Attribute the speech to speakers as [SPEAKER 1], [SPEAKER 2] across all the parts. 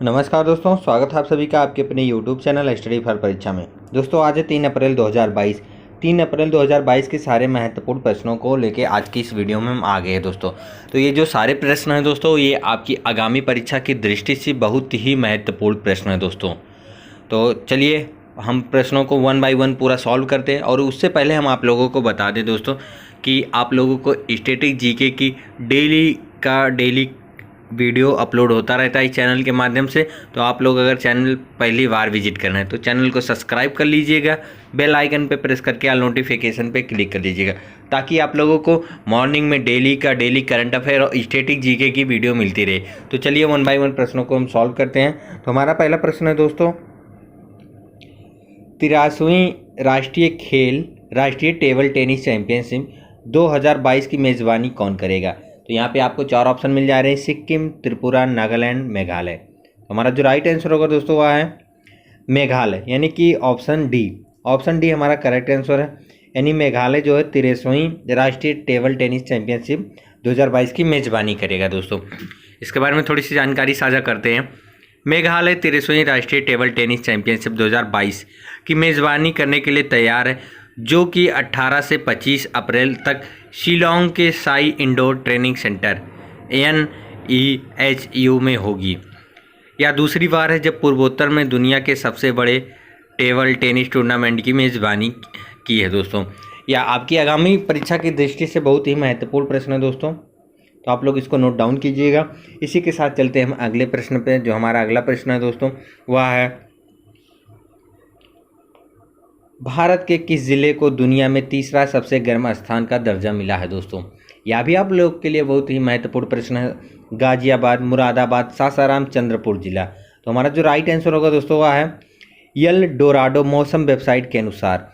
[SPEAKER 1] नमस्कार दोस्तों, स्वागत है आप सभी का आपके अपने YouTube चैनल स्टडी फॉर परीक्षा में। दोस्तों आज है 3 अप्रैल 2022। 3 अप्रैल 2022 के सारे महत्वपूर्ण प्रश्नों को लेके आज की इस वीडियो में हम आ गए हैं दोस्तों। तो ये जो सारे प्रश्न हैं दोस्तों, ये आपकी आगामी परीक्षा की दृष्टि से बहुत ही महत्वपूर्ण प्रश्न है दोस्तों। तो चलिए हम प्रश्नों को 1 बाय 1 पूरा सॉल्व करते हैं। और उससे पहले हम आप लोगों को बता दें दोस्तों कि आप लोगों को स्टैटिक जीके की डेली वीडियो अपलोड होता रहता है इस चैनल के माध्यम से। तो आप लोग अगर चैनल पहली बार विजिट कर रहे हैं तो चैनल को सब्सक्राइब कर लीजिएगा, बेल आइकन पे प्रेस करके ऑल नोटिफिकेशन पे क्लिक कर लीजिएगा, ताकि आप लोगों को मॉर्निंग में डेली करंट अफेयर और स्टैटिक जीके की वीडियो मिलती रहे। तो चलिए 1 बाय 1 प्रश्नों को हम सॉल्व करते हैं। तो हमारा पहला प्रश्न है दोस्तों, 83वीं राष्ट्रीय टेबल टेनिस चैंपियनशिप 2022 की मेज़बानी कौन करेगा? तो यहाँ पे आपको 4 ऑप्शन मिल जा रहे हैं, सिक्किम, त्रिपुरा, नागालैंड, मेघालय। तो हमारा जो राइट आंसर होगा दोस्तों वह है मेघालय, यानी कि ऑप्शन डी। ऑप्शन डी हमारा करेक्ट आंसर है, यानी मेघालय जो है 83वीं राष्ट्रीय टेबल टेनिस चैंपियनशिप 2022 की मेज़बानी करेगा दोस्तों। इसके बारे में थोड़ी सी जानकारी साझा करते हैं। मेघालय 83वीं राष्ट्रीय टेबल टेनिस चैंपियनशिप 2022 की मेज़बानी करने के लिए तैयार है, जो कि 18 से 25 अप्रैल तक शिलोंग के Sai indoor training centre NEHU में होगी। यह दूसरी बार है जब पूर्वोत्तर में दुनिया के सबसे बड़े टेबल टेनिस टूर्नामेंट की मेज़बानी की है दोस्तों। यह आपकी आगामी परीक्षा की दृष्टि से बहुत ही महत्वपूर्ण प्रश्न है दोस्तों, तो आप लोग इसको नोट डाउन कीजिएगा। इसी के साथ चलते हैं हम अगले प्रश्न पे। जो हमारा अगला प्रश्न है दोस्तों वह है, भारत के किस जिले को दुनिया में तीसरा सबसे गर्म स्थान का दर्जा मिला है दोस्तों? यह भी आप लोग के लिए बहुत ही महत्वपूर्ण प्रश्न है। गाजियाबाद, मुरादाबाद, सासाराम, चंद्रपुर जिला। तो हमारा जो राइट आंसर होगा दोस्तों वह है यल डोराडो मौसम वेबसाइट के अनुसार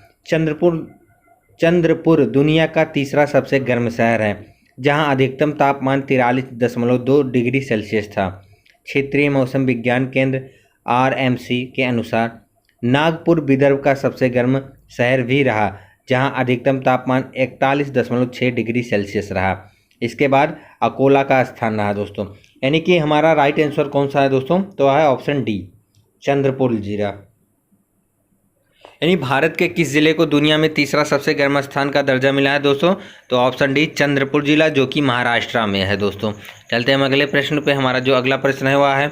[SPEAKER 1] चंद्रपुर दुनिया का तीसरा सबसे गर्म शहर है, जहां अधिकतम तापमान 43.2 डिग्री सेल्सियस था। क्षेत्रीय मौसम विज्ञान केंद्र RMC के अनुसार नागपुर विदर्भ का सबसे गर्म शहर भी रहा, जहां अधिकतम तापमान 41.6 डिग्री सेल्सियस रहा। इसके बाद अकोला का स्थान रहा दोस्तों, यानी कि हमारा राइट आंसर कौन सा है दोस्तों? तो है ऑप्शन डी, चंद्रपुर जिला। यानी भारत के किस जिले को दुनिया में तीसरा सबसे गर्म स्थान का दर्जा मिला है दोस्तों? तो ऑप्शन डी, चंद्रपुर जिला, जो कि महाराष्ट्र में है दोस्तों। चलते हैं हम अगले प्रश्न पे। हमारा जो अगला प्रश्न है वह है,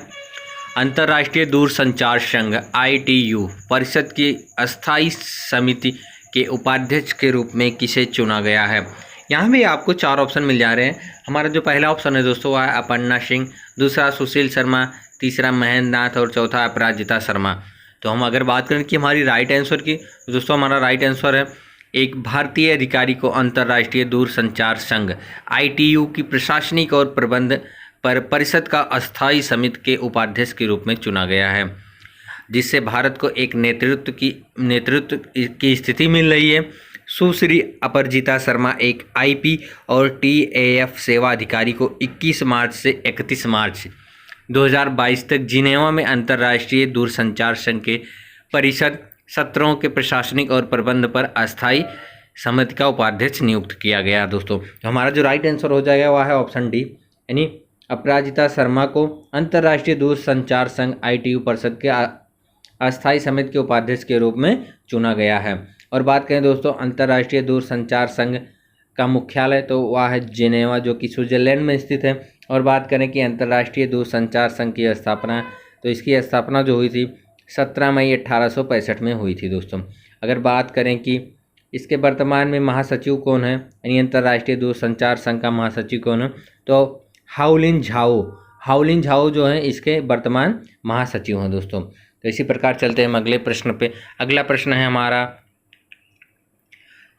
[SPEAKER 1] अंतर्राष्ट्रीय दूरसंचार संघ ITU परिषद की अस्थायी समिति के उपाध्यक्ष के रूप में किसे चुना गया है? यहाँ भी आपको 4 ऑप्शन मिल जा रहे हैं। हमारा जो पहला ऑप्शन है दोस्तों वह है अपर्णा सिंह, दूसरा सुशील शर्मा, तीसरा महेंद्र नाथ और चौथा अपराजिता शर्मा। तो हम अगर बात करें कि हमारी राइट आंसर की, तो दोस्तों हमारा राइट आंसर है, एक भारतीय अधिकारी को अंतर्राष्ट्रीय दूरसंचार संघ ITU की प्रशासनिक और प्रबंध पर परिषद का अस्थायी समिति के उपाध्यक्ष के रूप में चुना गया है, जिससे भारत को एक नेतृत्व की स्थिति मिल रही है। सुश्री अपराजिता शर्मा एक IP और TAF सेवा अधिकारी को 21 मार्च से 31 मार्च 2022 तक जिनेवा में अंतर्राष्ट्रीय दूरसंचार संघ के परिषद सत्रों के प्रशासनिक और प्रबंध पर अस्थायी समिति का उपाध्यक्ष नियुक्त किया गया दोस्तों। तो हमारा जो राइट आंसर हो जाएगा वह है ऑप्शन डी, यानी अपराजिता शर्मा को अंतर्राष्ट्रीय दूरसंचार संघ ITU परिषद के अस्थायी समिति के उपाध्यक्ष के रूप में चुना गया है। और बात करें दोस्तों अंतर्राष्ट्रीय दूरसंचार संघ का मुख्यालय, तो वह है जिनेवा, जो कि स्विट्जरलैंड में स्थित है। और बात करें कि अंतर्राष्ट्रीय दूरसंचार संघ की स्थापना, तो इसकी स्थापना जो हुई थी 17 मई 1865 में हुई थी दोस्तों। अगर बात करें कि इसके वर्तमान में महासचिव कौन है, यानी अंतर्राष्ट्रीय दूरसंचार संघ का महासचिव कौन है, तो हाओलिन झाओ जो है इसके वर्तमान महासचिव हैं दोस्तों। तो इसी प्रकार चलते हैं हम अगले प्रश्न पे। अगला प्रश्न है हमारा,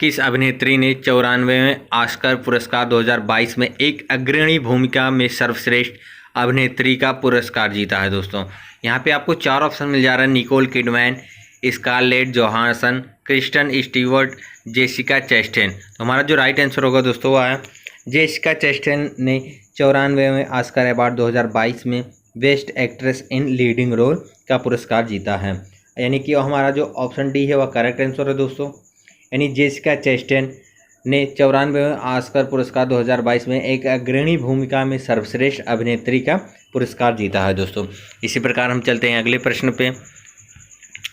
[SPEAKER 1] किस अभिनेत्री ने 94वें ऑस्कर पुरस्कार 2022 में एक अग्रणी भूमिका में सर्वश्रेष्ठ अभिनेत्री का पुरस्कार जीता है दोस्तों? यहाँ पे आपको 4 ऑप्शन मिल जा रहा है, Nicole Kidman, Scarlett Johansson, Kristen Stewart, Jessica Chastain. तो हमारा जो राइट आंसर होगा दोस्तों वह है जेसिका चेस्टेन ने 94वें ऑस्कर अवार्ड 2022 में best actress in leading role का पुरस्कार जीता है, यानी कि हमारा जो ऑप्शन डी है वह करेक्ट आंसर है दोस्तों। यानी जेसिका चेस्टेन ने 94वें ऑस्कर पुरस्कार 2022 में एक अग्रणी भूमिका में सर्वश्रेष्ठ अभिनेत्री का पुरस्कार जीता है दोस्तों। इसी प्रकार हम चलते हैं अगले प्रश्न पे।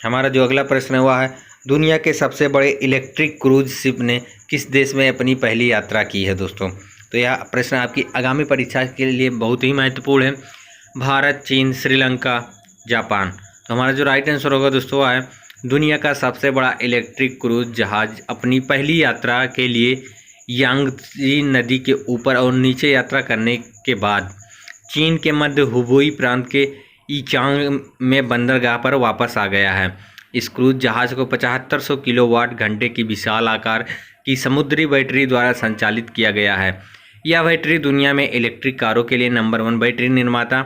[SPEAKER 1] हमारा जो अगला प्रश्न है वह है, दुनिया के सबसे बड़े इलेक्ट्रिक क्रूज शिप ने किस देश में अपनी पहली यात्रा की है दोस्तों। तो यह प्रश्न आपकी आगामी परीक्षा के लिए बहुत ही महत्वपूर्ण है। भारत, चीन, श्रीलंका, जापान। तो हमारा जो राइट आंसर होगा दोस्तों वह है, दुनिया का सबसे बड़ा इलेक्ट्रिक क्रूज जहाज अपनी पहली यात्रा के लिए यांगत्जी नदी के ऊपर और नीचे यात्रा करने के बाद चीन के मध्य हुबेई प्रांत के ईचांग में बंदरगाह पर वापस आ गया है। इस क्रूज जहाज को 7500 किलोवाट घंटे की विशाल आकार की समुद्री बैटरी द्वारा संचालित किया गया है। यह बैटरी दुनिया में इलेक्ट्रिक कारों के लिए नंबर 1 बैटरी निर्माता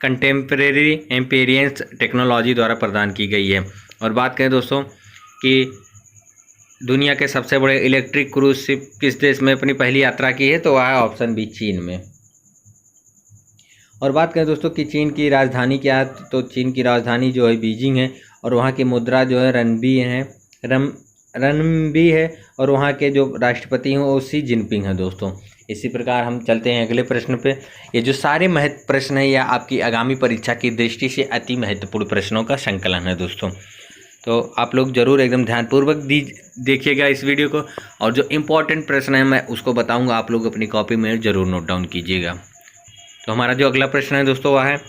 [SPEAKER 1] कंटेम्परेरी एम्पेरियंस टेक्नोलॉजी द्वारा प्रदान की गई है। और बात करें दोस्तों कि दुनिया के सबसे बड़े इलेक्ट्रिक क्रूज शिप किस देश में अपनी पहली यात्रा की है, तो वह है ऑप्शन बी, चीन में। और बात करें दोस्तों कि चीन की राजधानी क्या है, तो चीन की राजधानी जो है बीजिंग है और वहाँ की मुद्रा जो है रनबी है और वहाँ के जो राष्ट्रपति हैं वो शी जिनपिंग है दोस्तों। इसी प्रकार हम चलते हैं अगले प्रश्न पे। ये जो सारे महत्व प्रश्न है यह आपकी आगामी परीक्षा की दृष्टि से अति महत्वपूर्ण प्रश्नों का संकलन है दोस्तों। तो आप लोग ज़रूर एकदम ध्यानपूर्वक देखिएगा इस वीडियो को, और जो इम्पोर्टेंट प्रश्न है मैं उसको बताऊंगा, आप लोग अपनी कॉपी में ज़रूर नोट डाउन कीजिएगा। तो हमारा जो अगला प्रश्न है दोस्तों वह है,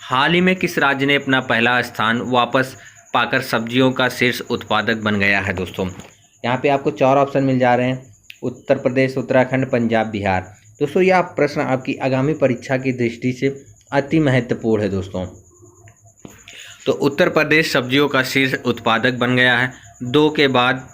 [SPEAKER 1] हाल ही में किस राज्य ने अपना पहला स्थान वापस पाकर सब्जियों का शीर्ष उत्पादक बन गया है दोस्तों। यहाँ पे आपको 4 ऑप्शन मिल जा रहे हैं, उत्तर प्रदेश, उत्तराखंड, पंजाब, बिहार। दोस्तों यह प्रश्न आपकी आगामी परीक्षा की दृष्टि से अति महत्वपूर्ण है दोस्तों। तो उत्तर प्रदेश सब्जियों का शीर्ष उत्पादक बन गया है। 2 के बाद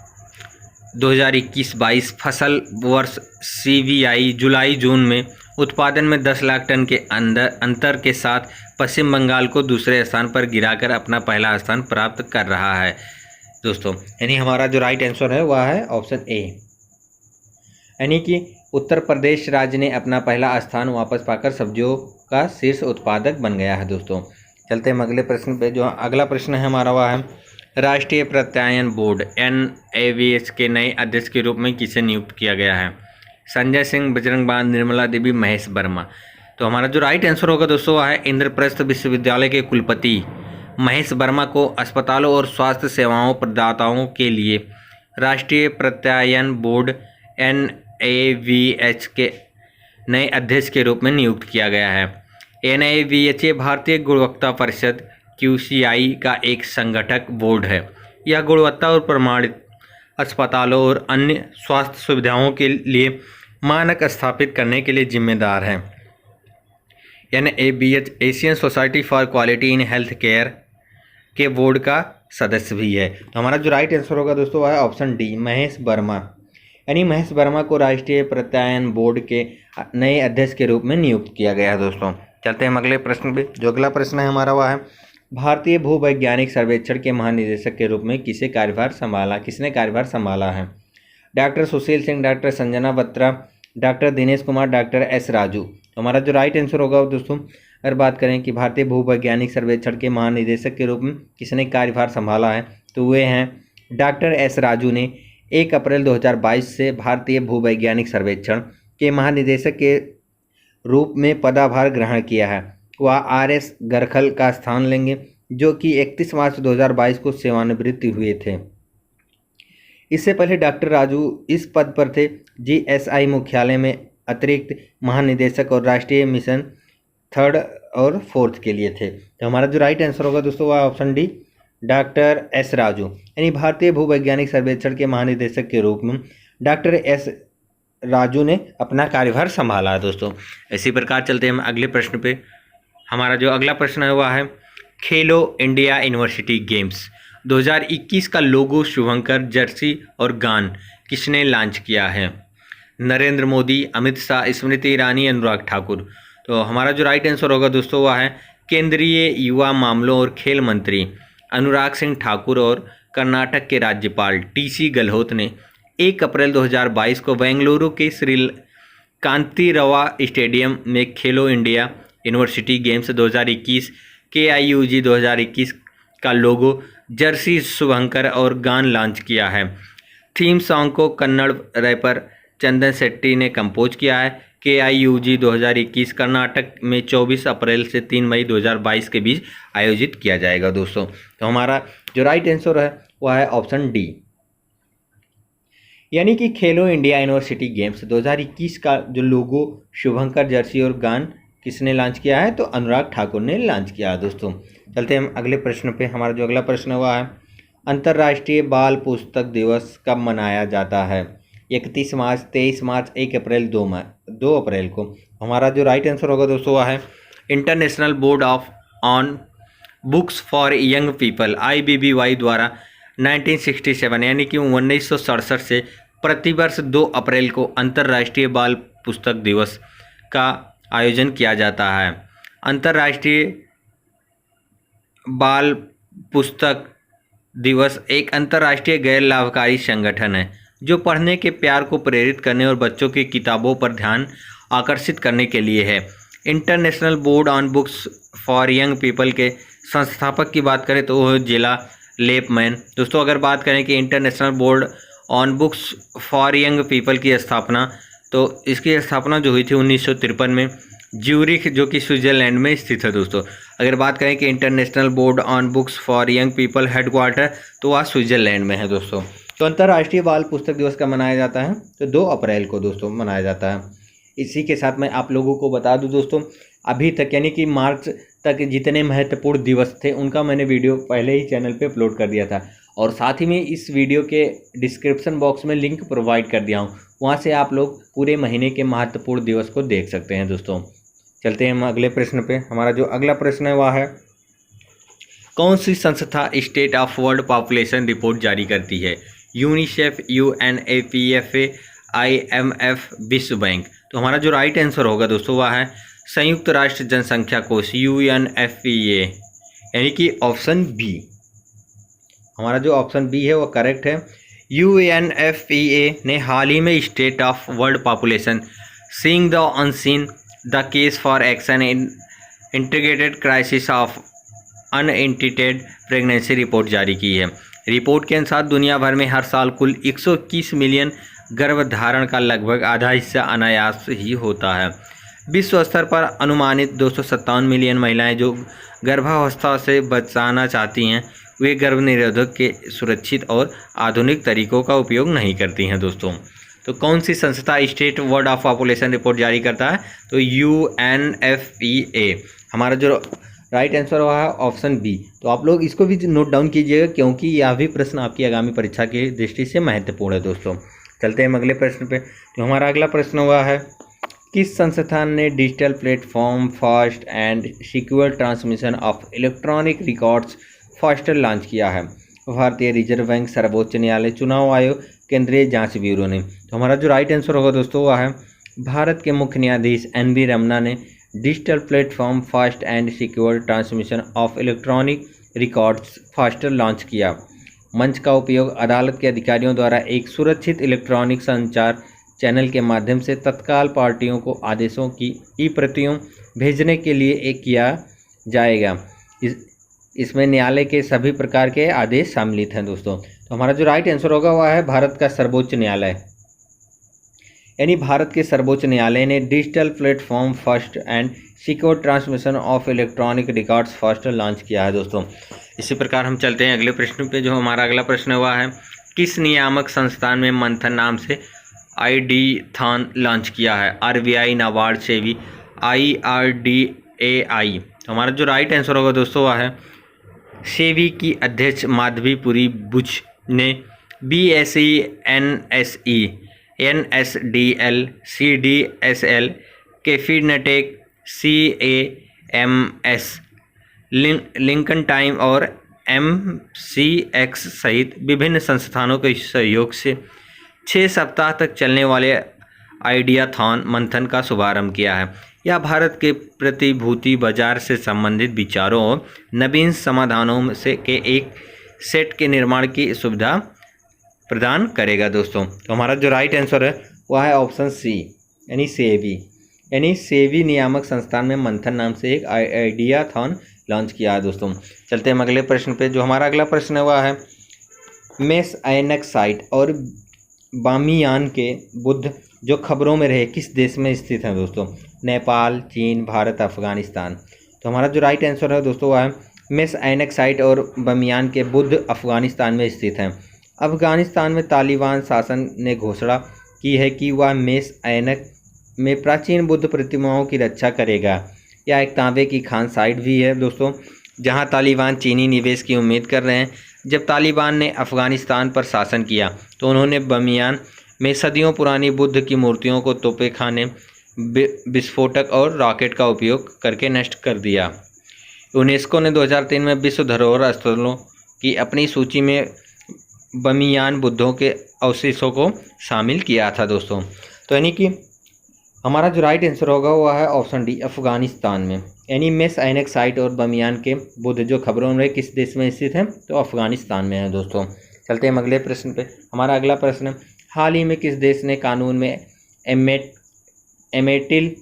[SPEAKER 1] 2021-22 फसल वर्ष CVI जुलाई जून में उत्पादन में 10 लाख टन के अंतर के साथ पश्चिम बंगाल को दूसरे स्थान पर गिराकर अपना पहला स्थान प्राप्त कर रहा है दोस्तों। यानी हमारा जो राइट आंसर है वह है ऑप्शन ए, यानी कि उत्तर प्रदेश राज्य ने अपना पहला स्थान वापस पाकर सब्जियों का शीर्ष उत्पादक बन गया है दोस्तों। चलते हैं अगले प्रश्न पे। जो अगला प्रश्न है हमारा वह है, राष्ट्रीय प्रत्यायन बोर्ड NAVH के नए अध्यक्ष के रूप में किसे नियुक्त किया गया है। संजय सिंह, बजरंग बान, निर्मला देवी, महेश वर्मा। तो हमारा जो राइट आंसर होगा दोस्तों वह है, इंद्रप्रस्थ विश्वविद्यालय के कुलपति महेश वर्मा को अस्पतालों और स्वास्थ्य सेवाओं प्रदाताओं के लिए राष्ट्रीय प्रत्यायन बोर्ड NAVH के नए अध्यक्ष के रूप में नियुक्त किया गया है। NAVH भारतीय गुणवत्ता परिषद QCI का एक संगठक बोर्ड है। यह गुणवत्ता और प्रमाणित अस्पतालों और अन्य स्वास्थ्य सुविधाओं के लिए मानक स्थापित करने के लिए जिम्मेदार है। NAVH Asian society for quality in health care के बोर्ड का सदस्य भी है। तो हमारा जो राइट आंसर होगा दोस्तों वह है ऑप्शन डी, महेश वर्मा। यानी महेश वर्मा को राष्ट्रीय प्रत्यायन बोर्ड के नए अध्यक्ष के रूप में नियुक्त किया गया है दोस्तों। चलते हैं अगले प्रश्न पे। जो अगला प्रश्न है हमारा वह है, भारतीय भूवैज्ञानिक सर्वेक्षण के महानिदेशक के रूप में किसने कार्यभार संभाला है। Doctor Sushil Singh, doctor Sanjana Batra, doctor Dinesh Kumar, doctor S Raju. तो हमारा जो राइट आंसर होगा दोस्तों, अगर बात करें कि भारतीय भूवैज्ञानिक सर्वेक्षण के महानिदेशक के रूप में किसने कार्यभार संभाला है, तो वे हैं डॉक्टर S राजू ने 1 अप्रैल 2022 से भारतीय भूवैज्ञानिक सर्वेक्षण के महानिदेशक के रूप में पदभार ग्रहण किया है। वह RS गरखल का स्थान लेंगे, जो कि 31 मार्च 2022 को सेवानिवृत्त हुए थे। इससे पहले डॉक्टर राजू इस पद पर थे। GSI मुख्यालय में अतिरिक्त महानिदेशक और राष्ट्रीय मिशन 3rd और 4th के लिए थे। तो हमारा जो राइट आंसर होगा दोस्तों वह option D, doctor S Raju. यानी भारतीय भूवैज्ञानिक सर्वेक्षण के महानिदेशक के रूप में डॉक्टर S राजू ने अपना कार्यभार संभाला है दोस्तों। इसी प्रकार चलते हैं हम अगले प्रश्न पे। हमारा जो अगला प्रश्न है वह है, खेलो इंडिया यूनिवर्सिटी गेम्स 2021 का लोगो, शुभंकर, जर्सी और गान किसने लॉन्च किया है। नरेंद्र मोदी, अमित शाह, स्मृति ईरानी, अनुराग ठाकुर। तो हमारा जो राइट आंसर होगा दोस्तों वह है केंद्रीय युवा मामलों और खेल मंत्री अनुराग सिंह ठाकुर और कर्नाटक के राज्यपाल TC गहलोत ने 1 अप्रैल 2022 को बेंगलुरु के श्री कांतिरवा स्टेडियम में खेलो इंडिया यूनिवर्सिटी गेम्स 2021 KIUG 2021 का लोगो, जर्सी, शुभंकर और गान लॉन्च किया है। थीम सॉन्ग को कन्नड़ रैपर चंदन शेट्टी ने कंपोज किया है। KIUG 2021 कर्नाटक में 24 अप्रैल से 3 मई 2022 के बीच आयोजित किया जाएगा दोस्तों। तो हमारा जो राइट आंसर है वह है ऑप्शन डी, यानी कि खेलो इंडिया यूनिवर्सिटी गेम्स 2021 का जो लोगो, शुभंकर जर्सी और गान किसने लॉन्च किया है? तो अनुराग ठाकुर ने लॉन्च किया है दोस्तों। चलते हैं हम अगले प्रश्न पे। हमारा जो अगला प्रश्न हुआ है, अंतर्राष्ट्रीय बाल पुस्तक दिवस कब मनाया जाता है? 31 मार्च, 23 मार्च, 1 अप्रैल, 2 अप्रैल को। हमारा जो राइट आंसर होगा दोस्तों वह है international board on books for young people IBBY द्वारा 1967 यानी कि 1967 से प्रतिवर्ष 2 अप्रैल को अंतर्राष्ट्रीय बाल पुस्तक दिवस का आयोजन किया जाता है। अंतर्राष्ट्रीय बाल पुस्तक दिवस एक अंतर्राष्ट्रीय गैर लाभकारी संगठन है जो पढ़ने के प्यार को प्रेरित करने और बच्चों की किताबों पर ध्यान आकर्षित करने के लिए है। International board on books for young people के संस्थापक की बात करें तो वह जिला लेपमैन। दोस्तों अगर बात करें कि international board on books for young people की स्थापना, तो इसकी स्थापना जो हुई थी 1953 में ज्यूरिख जो कि स्विट्ज़रलैंड में स्थित है दोस्तों। अगर बात करें कि international board on books for young people headquarter, तो वह स्विट्ज़रलैंड में है दोस्तों। तो अंतर्राष्ट्रीय बाल पुस्तक दिवस कब मनाया जाता है? तो 2 अप्रैल को दोस्तों मनाया जाता है। इसी के साथ मैं आप लोगों को बता दूं दोस्तों, अभी तक यानी कि मार्च तक जितने महत्वपूर्ण दिवस थे उनका मैंने वीडियो पहले ही चैनल पे अपलोड कर दिया था, और साथ ही में इस वीडियो के डिस्क्रिप्शन बॉक्स में लिंक प्रोवाइड कर दिया हूँ, वहाँ से आप लोग पूरे महीने के महत्वपूर्ण दिवस को देख सकते हैं दोस्तों। चलते हैं हम अगले प्रश्न पे। हमारा जो अगला प्रश्न है वह है, कौन सी संस्था state of world population report जारी करती है? यूनिसेफ, UNFPA, IMF, विश्व बैंक। तो हमारा जो राइट आंसर होगा दोस्तों वह है संयुक्त राष्ट्र जनसंख्या कोष UNFPA, यानी कि ऑप्शन बी। हमारा जो ऑप्शन बी है वो करेक्ट है। UNFPA ने हाल ही में state of world population seeing the unseen the case for action in integrated crisis of unintended pregnancy report जारी की है। रिपोर्ट के अनुसार दुनिया भर में हर साल कुल 121 मिलियन गर्भधारण का लगभग आधा हिस्सा अनायास ही होता है। विश्व स्तर पर अनुमानित 257 मिलियन महिलाएं जो गर्भावस्था से बचाना चाहती हैं, वे गर्भनिरोधक के सुरक्षित और आधुनिक तरीकों का उपयोग नहीं करती हैं दोस्तों। तो कौन सी संस्था state world of population report जारी करता है? तो UNFPA। हमारा जो राइट आंसर हुआ है ऑप्शन बी। तो आप लोग इसको भी नोट डाउन कीजिएगा क्योंकि यह भी प्रश्न आपकी आगामी परीक्षा की दृष्टि से महत्वपूर्ण है दोस्तों। चलते हैं हम अगले प्रश्न पे। तो हमारा अगला प्रश्न हुआ है, किस संस्थान ने digital platform fast and secure transmission of electronic records faster launch किया है? भारतीय रिजर्व बैंक, सर्वोच्च न्यायालय, चुनाव आयोग, केंद्रीय जांच ब्यूरो ने। तो हमारा जो राइट आंसर होगा दोस्तों वह है भारत के मुख्य न्यायाधीश NV रमना ने digital platform fast and secure transmission of electronic records faster launch किया। मंच का उपयोग अदालत के अधिकारियों द्वारा एक सुरक्षित इलेक्ट्रॉनिक संचार चैनल के माध्यम से तत्काल पार्टियों को आदेशों की ई-प्रतियों भेजने के लिए किया जाएगा। इसमें न्यायालय के सभी प्रकार के आदेश सम्मिलित हैं दोस्तों। तो हमारा जो राइट आंसर होगा वह है भारत का सर्वोच्च न्यायालय, यानी भारत के सर्वोच्च न्यायालय ने digital platform fast and secure transmission of electronic records faster launch किया है दोस्तों। इसी प्रकार हम चलते हैं अगले प्रश्न पे। जो हमारा अगला प्रश्न हुआ है, किस नियामक संस्थान में मंथन नाम से ID-थॉन लॉन्च किया है? RBI, NABARD, SEBI, IRDAI। तो हमारा जो राइट आंसर होगा दोस्तों वह है सेबी की अध्यक्ष माधवीपुरी बुच ने BSE, NSE, NSDL, CDSL, कैफीनेटेक, CAMS, Lincoln time और MCX सहित विभिन्न संस्थानों के सहयोग से 6 सप्ताह तक चलने वाले आइडियाथॉन मंथन का शुभारंभ किया है। यह भारत के प्रतिभूति बाजार से संबंधित विचारों और नवीन समाधानों से के एक सेट के निर्माण की सुविधा प्रदान करेगा दोस्तों। तो हमारा जो राइट आंसर है वह है ऑप्शन सी, यानी सेबी। यानी सेबी नियामक संस्थान में मंथन नाम से एक आइडियाथॉन लॉन्च किया है दोस्तों। चलते हैं अगले प्रश्न पे। जो हमारा अगला प्रश्न है वह है मेस ऐनक साइट और बामियान के बुद्ध जो खबरों में रहे किस देश में स्थित हैं दोस्तों? नेपाल, चीन, भारत, अफगानिस्तान। तो हमारा जो राइट आंसर है दोस्तों वह है मेस ऐनक साइट और बामियान के बुद्ध अफगानिस्तान में स्थित हैं। अफगानिस्तान में तालिबान शासन ने घोषणा की है कि वह मेस ऐनक में प्राचीन बुद्ध प्रतिमाओं की रक्षा करेगा। यह एक तांबे की खान साइट भी है दोस्तों, जहां तालिबान चीनी निवेश की उम्मीद कर रहे हैं। जब तालिबान ने अफगानिस्तान पर शासन किया तो उन्होंने बामियान में सदियों पुरानी बुद्ध की मूर्तियों को तोपे खाने, विस्फोटक और रॉकेट का उपयोग करके नष्ट कर दिया। यूनेस्को ने 2003 में विश्व धरोहर स्थलों की अपनी सूची में बामियान बुद्धों के अवशेषों को शामिल किया था दोस्तों। तो यानी कि हमारा जो राइट आंसर होगा वह है ऑप्शन डी, अफगानिस्तान में। यानी मेस ऐनक साइट और बामियान के बुद्ध जो खबरों में किस देश में स्थित है? तो अफगानिस्तान में है दोस्तों। चलते हैं अगले प्रश्न पे। हमारा अगला प्रश्न है, हाल ही में किस देश ने कानून में एमेटिल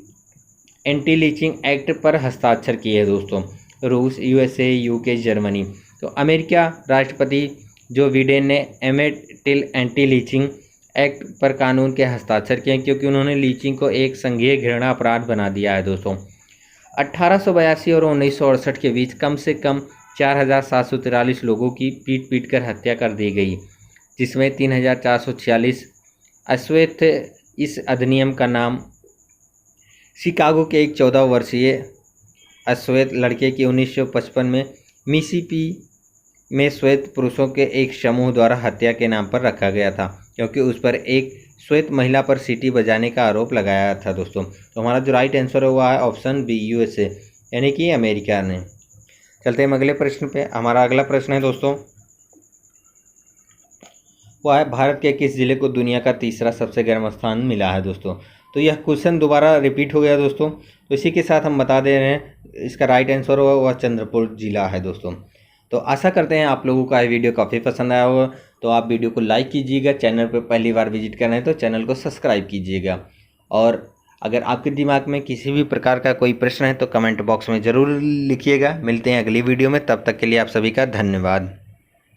[SPEAKER 1] एंटी लीचिंग एक्ट पर हस्ताक्षर किए है दोस्तों? रूस, यूएसए, यूके, जर्मनी। तो अमेरिका राष्ट्रपति जो बिडेन ने एमेटिल एंटी लीचिंग एक्ट पर कानून के हस्ताक्षर किए क्योंकि उन्होंने लीचिंग को एक संघीय घृणा अपराध बना दिया है दोस्तों। 1882 और 1968 के बीच कम से कम 4743 लोगों की पीट कर हत्या कर दी गई, जिसमें 3446 अश्वेत थे। इस अधिनियम का नाम शिकागो के एक 14 वर्षीय अश्वेत लड़के की 1955 में मिसिसिपी में श्वेत पुरुषों के एक समूह द्वारा हत्या के नाम पर रखा गया था, क्योंकि उस पर एक श्वेत महिला पर सीटी बजाने का आरोप लगाया था दोस्तों। तो हमारा जो राइट आंसर है वह है ऑप्शन बी, यूएसए, यानी कि अमेरिका ने। चलते हैं अगले प्रश्न पे। हमारा अगला प्रश्न है दोस्तों, वह है भारत के किस जिले को दुनिया का तीसरा सबसे गर्म स्थान मिला है दोस्तों? तो यह क्वेश्चन दोबारा रिपीट हो गया दोस्तों, तो इसी के साथ हम बता दे रहे हैं इसका राइट आंसर होगा वह चंद्रपुर जिला है दोस्तों। तो आशा करते हैं आप लोगों का ये वीडियो काफ़ी पसंद आया होगा। तो आप वीडियो को लाइक कीजिएगा, चैनल पर पहली बार विजिट कर रहे हैं तो चैनल को सब्सक्राइब कीजिएगा। और अगर आपके दिमाग में किसी भी प्रकार का कोई प्रश्न है तो कमेंट बॉक्स में ज़रूर लिखिएगा। मिलते हैं अगली वीडियो में, तब तक के लिए आप सभी का धन्यवाद।